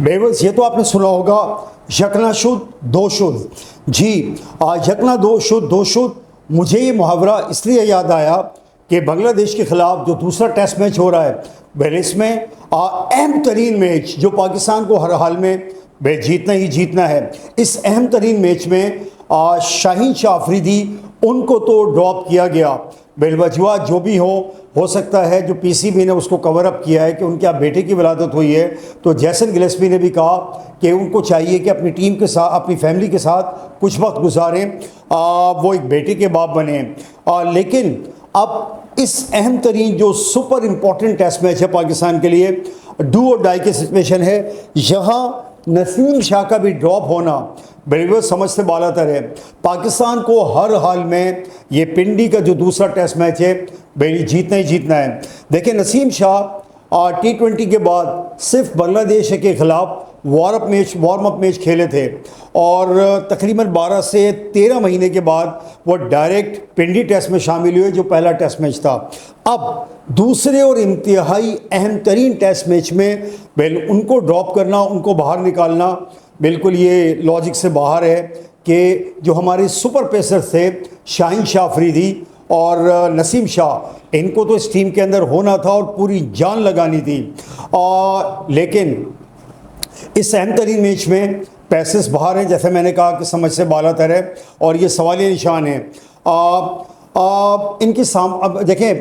बेवस ये तो आपने सुना होगा, यकना शुद्ध दो शुद्ध। जी, यकना दो शुद्ध दो शुद्ध, मुझे ये मुहावरा इसलिए याद आया कि बांग्लादेश के ख़िलाफ़ जो दूसरा टेस्ट मैच हो रहा है, पहले इसमें अहम तरीन मैच जो पाकिस्तान को हर हाल में जीतना ही जीतना है। इस अहम तरीन मैच में शाहीन शाह अफरीदी उनको तो ड्रॉप किया गया। बेलवजवा जो भी हो सकता है जो पीसीबी ने उसको कवर अप किया है कि उनके बेटे की विलादत हुई है, तो जैसन गिलेस्पी ने भी कहा कि उनको चाहिए कि अपनी टीम के साथ, अपनी फैमिली के साथ कुछ वक्त गुजारें, वो एक बेटे के बाप बने। लेकिन अब इस अहम तरीन जो सुपर इम्पोर्टेंट टेस्ट मैच है पाकिस्तान के लिए, डू और डाई की सिचुएशन है, यहाँ नसीम शाह का भी ड्रॉप होना बिल्कुल समझ से बालातर है। पाकिस्तान को हर हाल में ये पिंडी का जो दूसरा टेस्ट मैच है बेली जीतना ही जीतना है। देखिए, नसीम शाह T20 के बाद सिर्फ बांग्लादेश के ख़िलाफ़ वार्म अप मैच खेले थे और तकरीबन 12 से 13 महीने के बाद वो डायरेक्ट पिंडी टेस्ट में शामिल हुए जो पहला टेस्ट मैच था। अब दूसरे और इंतहाई अहम तरीन टेस्ट मैच में उनको ड्रॉप करना, उनको बाहर निकालना बिल्कुल ये लॉजिक से बाहर है कि जो हमारे सुपर पेसर थे शाहीन शाह अफरीदी और नसीम शाह, इनको तो इस टीम के अंदर होना था और पूरी जान लगानी थी। लेकिन इस अहम तरीन मैच में पैसेस बाहर हैं, जैसे मैंने कहा कि समझ से बालातर है और ये सवालिया निशान है। इनकी अब देखें,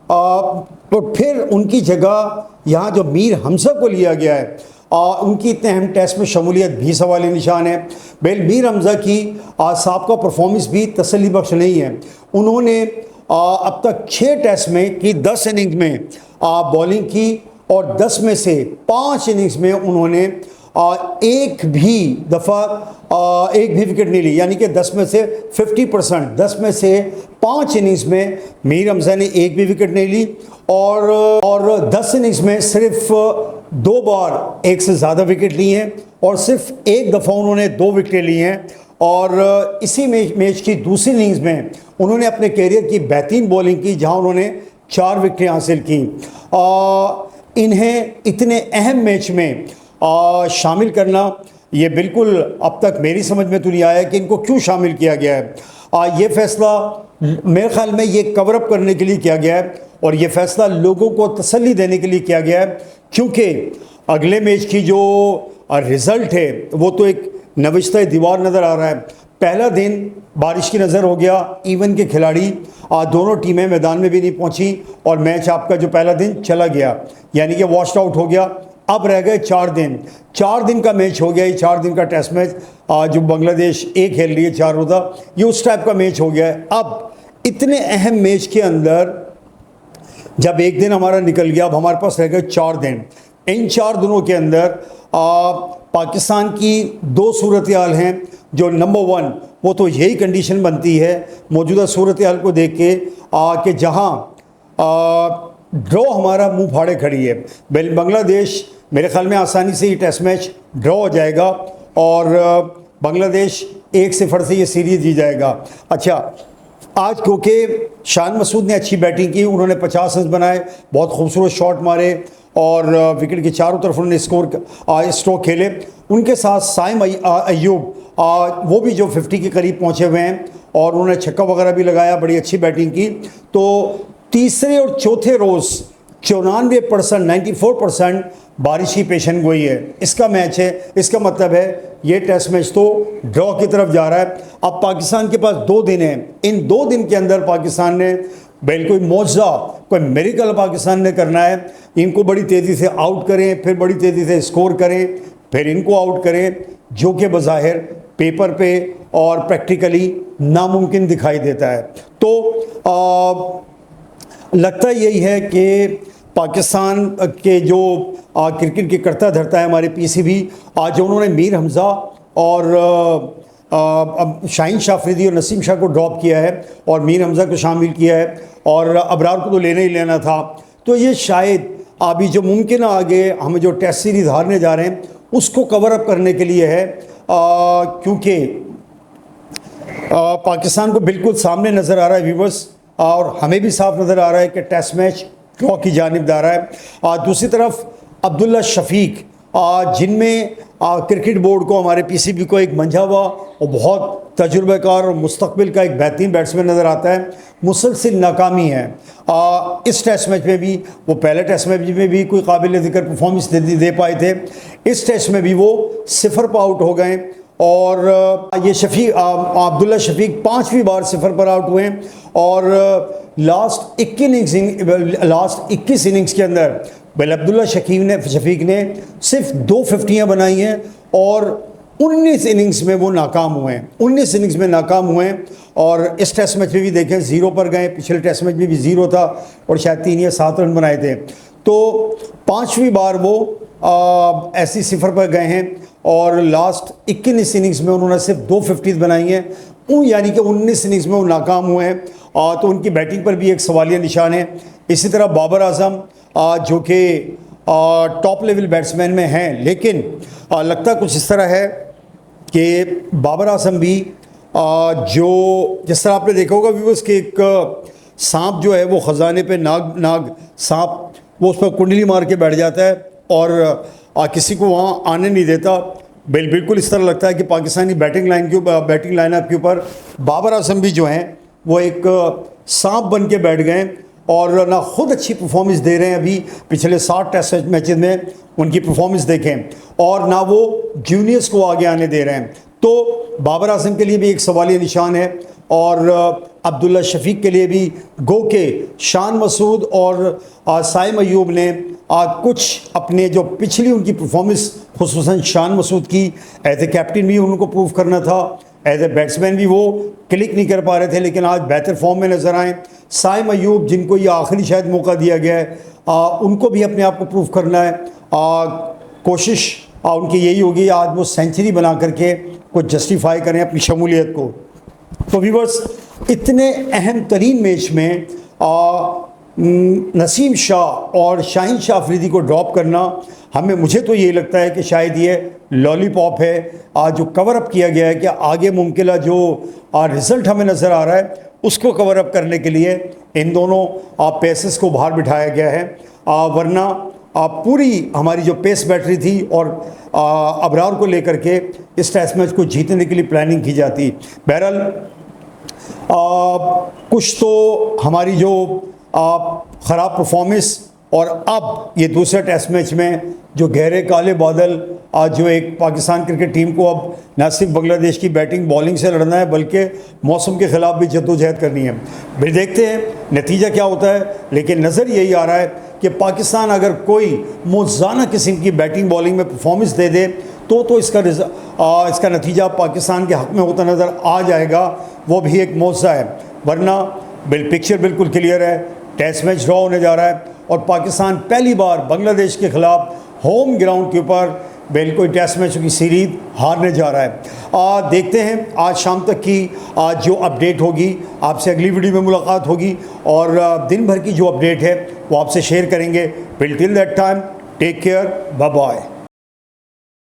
तो फिर उनकी जगह यहाँ जो मीर हमजा को लिया गया है, उनकी इतने अहम टेस्ट में शमूलियत भी सवालिया निशान है। मीर हमजा की साबका परफॉर्मेंस भी तसल्ली बख्श नहीं है। उन्होंने अब तक 6 टेस्ट में की 10 इनिंग्स में बॉलिंग की और 10 में से 5 इनिंग्स में उन्होंने एक भी दफ़ा एक भी विकेट नहीं ली, यानी कि 10 में से 50%। 10 में से 5 इनिंग्स में मीर हमजा ने एक भी विकेट नहीं ली और 10 इनिंग्स में सिर्फ 2 बार एक से ज़्यादा विकेट ली हैं और सिर्फ एक दफ़ा उन्होंने 2 विकेटें ली हैं। और इसी मैच की दूसरी इनिंग्स में उन्होंने अपने कैरियर की बेहतरीन बॉलिंग की, जहां उन्होंने 4 विकेटें हासिल की। इन्हें इतने अहम मैच में शामिल करना, ये बिल्कुल अब तक मेरी समझ में तो नहीं आया कि इनको क्यों शामिल किया गया है। ये फ़ैसला मेरे ख्याल में ये कवर अप करने के लिए किया गया है और ये फ़ैसला लोगों को तसल्ली देने के लिए किया गया है, क्योंकि अगले मैच की जो रिज़ल्ट है वो तो एक नविश्ता दीवार नज़र आ रहा है। पहला दिन बारिश की नज़र हो गया, इवन के खिलाड़ी दोनों टीमें मैदान में भी नहीं पहुंची और मैच आपका जो पहला दिन चला गया, यानी कि वॉश्ड आउट हो गया। अब रह गए 4 दिन। 4 दिन का मैच हो गया, ये 4 दिन का टेस्ट मैच जो बांग्लादेश खेल रही है 4 रोज़ा, ये उस टाइप का मैच हो गया है। अब इतने अहम मैच के अंदर जब एक दिन हमारा निकल गया, अब हमारे पास रह गए 4 दिन। इन 4 दिनों के अंदर पाकिस्तान की 2 सूरत हाल हैं। जो नंबर 1, वो तो यही कंडीशन बनती है मौजूदा सूरत हाल को देख के कि जहाँ ड्रॉ हमारा मुंह फाड़े खड़ी है। बांग्लादेश मेरे ख्याल में आसानी से ये टेस्ट मैच ड्रॉ हो जाएगा और बांग्लादेश 1-0 से ये सीरीज़ जीत जाएगा। अच्छा, आज क्योंकि शान मसूद ने अच्छी बैटिंग की, उन्होंने 50 रन बनाए, बहुत खूबसूरत शॉट मारे और विकेट के चारों तरफ उन्होंने स्ट्रोक खेले। उनके साथ साइम अय्यूब, वो भी जो 50 के करीब पहुँचे हुए हैं और उन्होंने छक्का वगैरह भी लगाया, बड़ी अच्छी बैटिंग की। तो तीसरे और चौथे रोज़ 94% 94% बारिश की पेशन गोई है। इसका मैच है, इसका मतलब है ये टेस्ट मैच तो ड्रॉ की तरफ जा रहा है। अब पाकिस्तान के पास 2 दिन हैं। इन 2 दिन के अंदर पाकिस्तान ने कोई मौजज़ा, कोई मेरिकल पाकिस्तान ने करना है। इनको बड़ी तेज़ी से आउट करें, फिर बड़ी तेज़ी से स्कोर करें, फिर इनको आउट करें, जो कि बज़ाहिर पेपर पे और प्रैक्टिकली नामुमकिन दिखाई देता है। तो लगता यही है कि पाकिस्तान के जो क्रिकेट के करता धरता है हमारे पीसीबी, आज उन्होंने मीर हमजा और शाहीन शाह अफरीदी और नसीम शाह को ड्रॉप किया है और मीर हमजा को शामिल किया है और अबरार को तो लेना ही लेना था। तो ये शायद अभी जो मुमकिन आगे हम जो टेस्ट सीरीज़ हारने जा रहे हैं उसको कवर अप करने के लिए है, क्योंकि पाकिस्तान को बिल्कुल सामने नज़र आ रहा है व्यूवर्स, और हमें भी साफ नज़र आ रहा है कि टेस्ट मैच ड्रॉ की जानिब जा रहा है। दूसरी तरफ अब्दुल्ला शफीक जिनमें क्रिकेट बोर्ड को, हमारे पीसीबी को एक मंझा हुआ और बहुत तजुर्बेकार और मुस्तकबिल का एक बेहतरीन बैट्समैन नज़र आता है, मुसलसिल नाकामी है। इस टेस्ट मैच में भी वो पहले टेस्ट मैच में भी कोई काबिल ज़िक्र परफॉर्मेंस दे पाए थे, इस टेस्ट में भी वो 0 पर आउट हो गए और ये अब्दुल्ला शफीक 5वीं बार 0 पर आउट हुए और लास्ट 21 इनिंग्स के अंदर अब्दुल्ला शफीक ने सिर्फ 2 फिफ्टियाँ बनाई हैं और 19 इनिंग्स में वो नाकाम हुए हैं, 19 इनिंग्स में नाकाम हुए हैं। और इस टेस्ट मैच में भी देखें 0 पर गए, पिछले टेस्ट मैच में भी 0 था और शायद 3 या 7 रन बनाए थे। तो 5वीं बार वो ऐसी 0 पर गए हैं और लास्ट 21 इनिंग्स में उन्होंने सिर्फ 2 फिफ्टीज बनाई हैं, यानी कि 19 इनिंग्स में वो नाकाम हुए हैं। तो उनकी बैटिंग पर भी एक सवालिया निशान है। इसी तरह बाबर आजम जो कि टॉप लेवल बैट्समैन में हैं, लेकिन लगता कुछ इस तरह है कि बाबर आजम भी जो जिस तरह आपने देखा होगा व्यूअर्स कि एक सांप जो है वो ख़जाने पे नाग सांप वो उस पर कुंडली मार के बैठ जाता है और किसी को वहाँ आने नहीं देता। बिल्कुल इस तरह लगता है कि पाकिस्तानी बैटिंग लाइनअप के ऊपर बाबर आजम भी जो हैं वो एक सांप बन के बैठ गए और ना खुद अच्छी परफॉर्मेंस दे रहे हैं। अभी पिछले 60 टेस्ट मैचेस में उनकी परफॉर्मेंस देखें और ना वो जूनियर्स को आगे आने दे रहे हैं। तो बाबर आजम के लिए भी एक सवालिया निशान है और अब्दुल्ला शफीक के लिए भी गो के शान मसूद और साइम अयूब ने कुछ अपने जो पिछली उनकी परफॉर्मेंस खुसूसन शान मसूद की एज ए कैप्टन भी उनको प्रूव करना था, एज ए बैट्समैन भी वो क्लिक नहीं कर पा रहे थे, लेकिन आज बेहतर फॉर्म में नज़र आए। साइम अयूब जिनको ये आखिरी शायद मौका दिया गया है, उनको भी अपने आप को प्रूव करना है। कोशिश उनकी यही होगी आज वो सेंचुरी बना करके कुछ जस्टिफाई करें अपनी शमूलियत को। तो व्यूअर्स, इतने अहम तरीन मैच में नसीम शाह और शाहीन शाह अफरीदी को ड्रॉप करना मुझे तो ये लगता है कि शायद ये लॉलीपॉप है जो कवर अप किया गया है कि आगे मुमकिन जो रिज़ल्ट हमें नज़र आ रहा है उसको कवर अप करने के लिए इन दोनों पेसेस को बाहर बिठाया गया है। वरना पूरी हमारी जो पेस बैटरी थी और अबरार को लेकर के इस टेस्ट मैच को जीतने के लिए प्लानिंग की जाती। बहरहाल कुछ तो हमारी जो ख़राब परफॉर्मेंस और अब ये दूसरे टेस्ट मैच में जो गहरे काले बादल जो एक पाकिस्तान क्रिकेट टीम को अब न सिर्फ बांग्लादेश की बैटिंग बॉलिंग से लड़ना है बल्कि मौसम के ख़िलाफ़ भी जद्दोजहद करनी है। फिर देखते हैं नतीजा क्या होता है, लेकिन नज़र यही आ रहा है कि पाकिस्तान अगर कोई मौज़ाना किस्म की बैटिंग बॉलिंग में परफॉर्मेंस दे दे तो इसका नतीजा पाकिस्तान के हक़ में होता नज़र आ जाएगा, वो भी एक मौज़ा है। वरना पिक्चर बिल्कुल क्लियर है, टेस्ट मैच ड्रॉ होने जा रहा है और पाकिस्तान पहली बार बांग्लादेश के ख़िलाफ़ होम ग्राउंड के ऊपर बिल्कुल टेस्ट मैचों की सीरीज़ हारने जा रहा है। देखते हैं आज शाम तक की जो अपडेट होगी, आपसे अगली वीडियो में मुलाकात होगी और दिन भर की जो अपडेट है वो आपसे शेयर करेंगे। Till that time take care, bye bye.